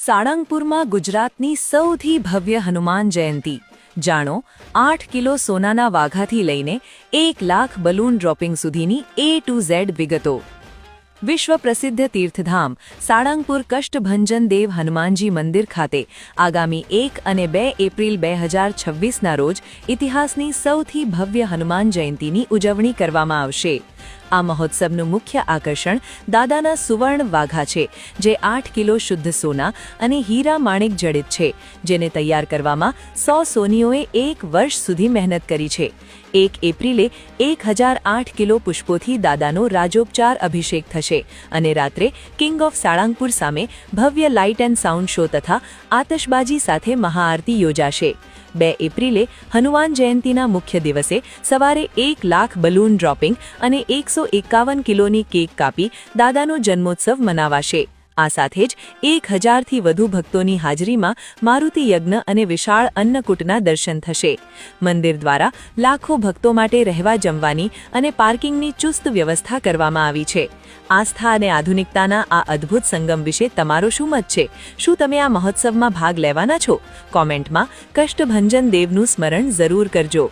સાળંગપુરમાં ગુજરાતની સૌથી ભવ્ય હનુમાન જયંતી જાણો 8 કિલો સોનાના વાઘાથી લઈને 1 લાખ બલૂન ડ્રોપિંગ સુધીની A to Z વિગતો। વિશ્વ પ્રસિદ્ધ તીર્થધામ સાળંગપુર કષ્ટભંજન દેવ હનુમાનજી મંદિર ખાતે આગામી 1 અને 2 એપ્રિલ 2026ના રોજ ઇતિહાસની સૌથી ભવ્ય હનુમાન જયંતીની ઉજવણી કરવામાં આવશે। આ મહોત્સવનું મુખ્ય આકર્ષણ દાદાના સુવર્ણ વાઘા છે, જે 8 કિલો શુદ્ધ સોના અને હીરા માણિક જડિત છે, જેને તૈયાર કરવામાં 100 સોનીઓએ 1 વર્ષ સુધી મહેનત કરી છે। 1 એપ્રિલે 1008 કિલો પુષ્પોથી દાદાનો રાજોપચાર અભિષેક થશે અને રાત્રે કિંગ ઓફ સાળંગપુર સામે ભવ્ય લાઇટ એન્ડ સાઉન્ડ શો તથા આતશબાજી સાથે મહાઆરતી યોજાશે। 2 એપ્રિલે હનુમાન જયંતીના મુખ્ય દિવસે સવારે 1 લાખ બલૂન ડ્રોપિંગ અને 151 કિલોની કેક કાપી દાદાનો જન્મોત્સવ મનાવાશે। આ સાથે જ 1000થી વધુ ભક્તોની હાજરીમાં મારુતિ યજ્ઞ અને વિશાળ અન્નકૂટના દર્શન થશે। મંદિર દ્વારા લાખો ભક્તો માટે રહેવા જમવાની અને પાર્કિંગની ચુસ્ત વ્યવસ્થા કરવામાં આવી છે। આસ્થા અને આધુનિકતાના આ અદ્ભુત સંગમ વિશે તમારો શું મત છે? શું તમે આ મહોત્સવમાં ભાગ લેવાના છો? કોમેન્ટમાં કષ્ટભંજન દેવનું સ્મરણ જરૂર કરજો।